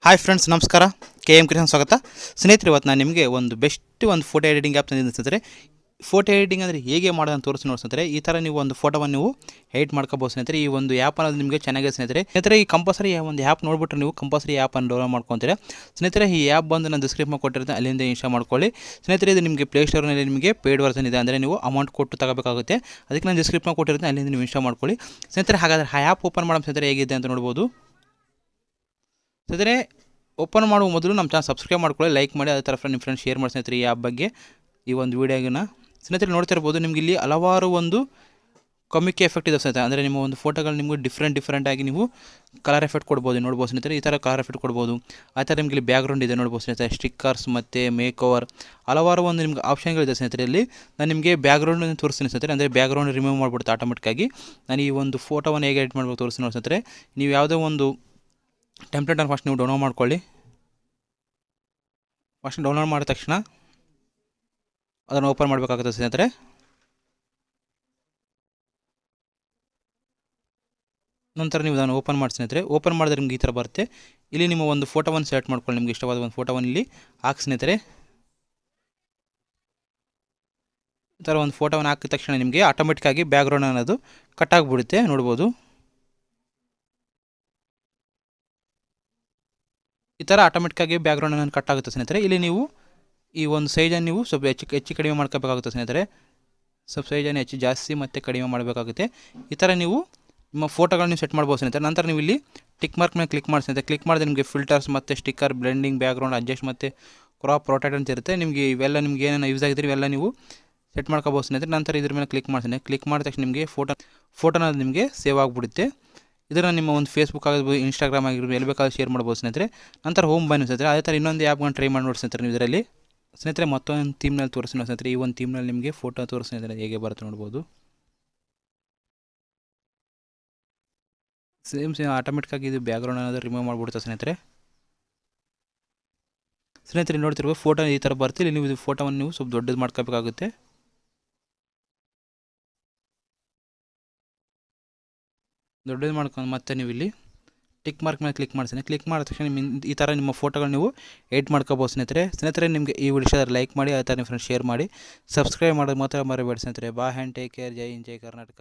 Hi friends, ನಮಸ್ಕಾರ. KM creation ಸ್ವಾಗತ. ಸ್ನೇಹಿತರೆ, ಇವತ್ತು ನಾನು ನಿಮಗೆ ಒಂದು ಒಂದು ಫೋಟೋ ಎಡಿಟಿಂಗ್ ಆ್ಯಪ್ ತಂದಿದ್ದೀನಿ ಸ್ನೇಹಿತರೆ. ಫೋಟೋ ಎಡಿಟಿಂಗ್ ಅಂದರೆ ಹೇಗೆ ಮಾಡೋದು ತೋರಿಸಿ ನೋಡಿ ಸ್ನೇಹಿತರೆ. ಈ ಥರ ನೀವು ಒಂದು ಫೋಟೋವನ್ನು ನೀವು ಎಡಿಟ್ ಮಾಡ್ಕೋಬೋದು ಸ್ನೇಹಿತರೆ. ಈ ಒಂದು ಆ್ಯಪ್ ಅನ್ನೋದು ನಿಮಗೆ ಚೆನ್ನಾಗಿದೆ ಸ್ನೇಹಿತರೆ. ಈ ಕಂಪಲ್ಸರಿ ಒಂದು ಆ್ಯಪ್ ನೋಡಿಬಿಟ್ರೆ ನೀವು ಕಂಪಲ್ಸರಿ ಆ್ಯಪನ್ನು ಡೌನ್ಲೋಡ್ ಮಾಡ್ಕೊತೀರಾ ಸ್ನೇಹಿತರೆ. ಈ ಆ್ಯಪ್ ಬಂದು ನಾನು ಡಿಸ್ಕ್ರಿಪ್ಷನ್ ಕೊಟ್ಟಿರುತ್ತೆ, ಅಲ್ಲಿಂದ ಇನ್ಸ್ಟಾಲ್ ಮಾಡ್ಕೊಳ್ಳಿ ಸ್ನೇಹಿತರೆ. ಇದು ನಿಮಗೆ ಪ್ಲೇಸ್ಟೋರ್ನಲ್ಲಿ ನಿಮಗೆ ಪೇಯ್ಡ್ ವರ್ಷನ್ ಇದೆ, ಅಂದರೆ ನೀವು ಅಮೌಂಟ್ ಕೊಟ್ಟು ತಗೋಬೇಕಾಗುತ್ತೆ. ಅದಕ್ಕೆ ನಾನು ಡಿಸ್ಕ್ರಿಪ್ಷನ್ ಕೊಟ್ಟಿರುತ್ತೆ, ಅಲ್ಲಿಂದ ನೀವು ಇನ್ಸ್ಟಾಲ್ ಮಾಡ್ಕೊಳ್ಳಿ ಸ್ನೇಹಿತರೆ. ಹಾಗಾದರೆ ಆ ಆ್ಯಪ್ ಓಪನ್ ಮಾಡೋ ಸ್ನೇಹಿತರೆ ಹೇಗಿದೆ ಅಂತ ನೋಡ್ಬೋದು ಸ್ನೇಹಿತರೆ. ಓಪನ್ ಮಾಡುವ ಮೊದಲು ನಮ್ಮ ಚಾನಲ್ ಸಬ್ಸ್ಕ್ರೈಬ್ ಮಾಡ್ಕೊಳ್ಳಿ, ಲೈಕ್ ಮಾಡಿ, ಅದೇ ಥರ ನಿಮ್ಮ ಫ್ರೆಂಡ್ಸ್ ಶೇರ್ ಮಾಡಿ ಸ್ನೇಹಿತರೆ. ಈ ಆ್ಯಪ್ ಬಗ್ಗೆ ಈ ಒಂದು ವೀಡಿಯೋಗಿನ ಸ್ನೇಹಿತರೆ ನೋಡ್ತಿರ್ಬೋದು. ನಿಮಗೆ ಇಲ್ಲಿ ಹಲವಾರು ಒಂದು ಕಾಮಿಕ್ ಎಫೆಕ್ಟ್ ಇದೆ ಸ್ನೇಹಿತರೆ. ಅಂದರೆ ನಿಮ್ಮ ಒಂದು ಫೋಟೋಗಳು ನಿಮಗೆ ಡಿಫ್ರೆಂಟಾಗಿ ನೀವು ಕಲರ್ ಎಫೆಕ್ಟ್ ಕೊಡ್ಬೋದು, ನೋಡ್ಬೋದು ಸ್ನೇಹಿತರೆ. ಈ ಥರ ಕಲರ್ ಎಫೆಕ್ಟ್ ಕೊಡ್ಬೋದು. ಆ ಥರ ನಿಮಗೆ ಇಲ್ಲಿ ಬ್ಯಾಕ್ಗ್ರೌಂಡ್ ಇದೆ ನೋಡ್ಬೋದು ಸ್ನೇಹಿತರೆ. ಸ್ಟಿಕ್ಕರ್ಸ್ ಮತ್ತು ಮೇಕ್ ಓವರ್ ಹಲವಾರು ಒಂದು ನಿಮ್ಗೆ ಆಪ್ಷನ್ಗಳಿದೆ ಸ್ನೇಹಿತರೆ. ಇಲ್ಲಿ ನಾನು ನಿಮಗೆ ಬ್ಯಾಕ್ಗ್ರೌಂಡನ್ನು ತೋರಿಸ್ತೀನಿ ಸ್ನೇಹಿತರೆ. ಅಂದರೆ ಬ್ಯಾಕ್ಗ್ರೌಂಡ್ ರಿಮೂವ್ ಮಾಡಿಬಿಡುತ್ತೆ ಆಟೋಮೆಟಿಕ್ಕಾಗಿ. ನಾನು ಈ ಒಂದು ಫೋಟೋವನ್ನು ಹೇಗೆ ಎಡಿಟ್ ಮಾಡ್ಬೇಕು ತೋರಿಸ್ತೀನಿ ನೋಡಿ ಸ್ನೇಹಿತರೆ. ನೀವು ಯಾವುದೋ ಒಂದು ಟೆಂಪ್ಲೇಟನ್ನು ಫಸ್ಟ್ ನೀವು ಡೌನ್ಲೋಡ್ ಮಾಡ್ಕೊಳ್ಳಿ. ಫಸ್ಟ್ ಡೌನ್ಲೋಡ್ ಮಾಡಿದ ತಕ್ಷಣ ಅದನ್ನು ಓಪನ್ ಮಾಡಬೇಕಾಗುತ್ತೆ ಸ್ನೇಹಿತರೆ. ನಂತರ ನೀವು ಅದನ್ನು ಓಪನ್ ಮಾಡಿ ಸ್ನೇಹಿತರೆ. ಓಪನ್ ಮಾಡಿದ್ರೆ ನಿಮ್ಗೆ ಈ ಥರ ಬರುತ್ತೆ. ಇಲ್ಲಿ ನಿಮ್ಮ ಒಂದು ಫೋಟೋವನ್ನು ಸೆಲೆಕ್ಟ್ ಮಾಡ್ಕೊಳ್ಳಿ. ನಿಮ್ಗೆ ಇಷ್ಟವಾದ ಒಂದು ಫೋಟೋವನ್ನು ಇಲ್ಲಿ ಹಾಕಿ ಸ್ನೇಹಿತರೆ. ಈ ಥರ ಒಂದು ಫೋಟೋವನ್ನು ಹಾಕಿದ ತಕ್ಷಣ ನಿಮಗೆ ಆಟೋಮೆಟಿಕ್ಕಾಗಿ ಬ್ಯಾಕ್ಗ್ರೌಂಡ್ ಅನ್ನೋದು ಕಟ್ ಆಗಿಬಿಡುತ್ತೆ, ನೋಡ್ಬೋದು. ಈ ಥರ ಆಟೋಮೆಟಿಕ್ಕಾಗಿ ಬ್ಯಾಕ್ಗ್ರೌಂಡನ್ನು ಕಟ್ ಆಗುತ್ತೆ ಸ್ನೇಹಿತರೆ. ಇಲ್ಲಿ ನೀವು ಈ ಒಂದು ಸೈಜನ್ನು ನೀವು ಸ್ವಲ್ಪ ಹೆಚ್ಚು ಕಡಿಮೆ ಮಾಡ್ಕೋಬೇಕಾಗುತ್ತೆ ಸ್ನೇಹಿತರೆ. ಸ್ವಲ್ಪ ಸೈಜನ್ನು ಜಾಸ್ತಿ ಮತ್ತು ಕಡಿಮೆ ಮಾಡಬೇಕಾಗುತ್ತೆ. ಈ ಥರ ನೀವು ನಿಮ್ಮ ಫೋಟೋಗಳನ್ನ ಸೆಟ್ ಮಾಡ್ಬೋದು ಸ್ನೇಹಿತರೆ. ನಂತರ ನೀವು ಇಲ್ಲಿ ಟಿಕ್ ಮಾರ್ಕ್ ಮೇಲೆ ಕ್ಲಿಕ್ ಮಾಡಿ ಸ್ನೇಹಿತರೆ. ಕ್ಲಿಕ್ ಮಾಡಿದ್ರೆ ನಿಮಗೆ ಫಿಲ್ಟರ್ಸ್ ಮತ್ತು ಸ್ಟಿಕ್ಕರ್, ಬ್ಲೆಂಡಿಂಗ್, ಬ್ಯಾಕ್ಗ್ರೌಂಡ್ ಅಡ್ಜಸ್ಟ್ ಮತ್ತು ಕ್ರಾಪ್ ರೊಟೇಟ್ ಅಂತ ಇರುತ್ತೆ. ನಿಮಗೆ ಇವೆಲ್ಲ ನಿಮ್ಗೆ ಏನೇನು ಯೂಸ್ ಆಗಿದ್ರೆ ಇವೆಲ್ಲ ನೀವು ಸೆಟ್ ಮಾಡ್ಕೋಬೋದು ಸ್ನೇಹಿತರೆ. ನಂತರ ಇದ್ರ ಮೇಲೆ ಕ್ಲಿಕ್ ಮಾಡ್ತೀನಿ. ಕ್ಲಿಕ್ ಮಾಡಿದ ತಕ್ಷಣ ನಿಮಗೆ ಫೋಟೋನ ನಿಮಗೆ ಸೇವ್ ಆಗಿಬಿಡುತ್ತೆ. ಇದನ್ನು ನಿಮ್ಮ ಒಂದು ಫೇಸ್ಬುಕ್ ಆಗಿರ್ಬೋದು, ಇನ್ಸ್ಟಾಗ್ರಾಮ್ ಆಗಿರ್ಬೋದು, ಎಲ್ಲಿ ಬೇಕಾದ್ರೂ ಶೇರ್ ಮಾಡ್ಬೋದು ಸ್ನೇಹಿತರೆ. ನಂತರ ಹೋಮ್ ಬನ್ನಿ ಸ್ನೇಹಿತರೆ. ಅದೇ ಥರ ಇನ್ನೊಂದು ಆ್ಯಪ್ಗಳನ್ನು ಟ್ರೈ ಮಾಡಿ ನೋಡಿ ಸ್ನೇಹಿತರೆ. ನೀವು ಇದರಲ್ಲಿ ಸ್ನೇಹಿತರೆ ಮತ್ತೊಂದು ಥೀಮ್ನಲ್ಲಿ ತೋರಿಸ್ತೀನಿ ಸ್ನೇಹಿತರೆ. ಈ ಒಂದು ಥೀಮ್ನಲ್ಲಿ ನಿಮಗೆ ಫೋಟೋ ತೋರಿಸ್ತಿದ್ರೆ ಹೇಗೆ ಬರುತ್ತೆ ನೋಡ್ಬೋದು. ಸೇಮ್ ಆಟೋಮೆಟಿಕ್ಕಾಗಿ ಇದು ಬ್ಯಾಕ್ಗ್ರೌಂಡ್ ಅನ್ನೋದು ರಿಮೂವ್ ಮಾಡಿಬಿಡುತ್ತೆ ಸ್ನೇಹಿತರೆ. ನೋಡ್ತಿರ್ಬೋದು ಫೋಟೋ ಈ ಥರ ಬರ್ತಿಲ್ಲ. ನೀವು ಇದು ಫೋಟೋವನ್ನು ನೀವು ಸ್ವಲ್ಪ ದೊಡ್ಡದು ಮಾಡ್ಕೋಬೇಕಾಗುತ್ತೆ. ದೊಡ್ಡದು ಮಾಡ್ಕೊಂಡು ಮತ್ತೆ ನೀವು ಇಲ್ಲಿ ಟಿಕ್ ಮಾರ್ಕ್ ಮೇಲೆ ಕ್ಲಿಕ್ ಮಾಡ್ತೀನಿ. ಕ್ಲಿಕ್ ಮಾಡಿದ ತಕ್ಷಣ ಈ ಥರ ನಿಮ್ಮ ಫೋಟೋಗಳು ನೀವು ಎಡಿಟ್ ಮಾಡ್ಕೋಬೋದು ಸ್ನೇಹಿತರೆ. ನಿಮಗೆ ಈ ವಿಡಿಯೋ ಲೈಕ್ ಮಾಡಿ, ಅದೇ ಥರ ನಿಮ್ಮ ಫ್ರೆಂಡ್ಸ್ ಶೇರ್ ಮಾಡಿ, ಸಬ್ಸ್ಕ್ರೈಬ್ ಮಾಡೋದು ಮಾತ್ರ ಮರಿಬೇಡಿ ಸ್ನೇಹಿತರೆ. Bye and take care. Jai Hind, Jai Karnataka.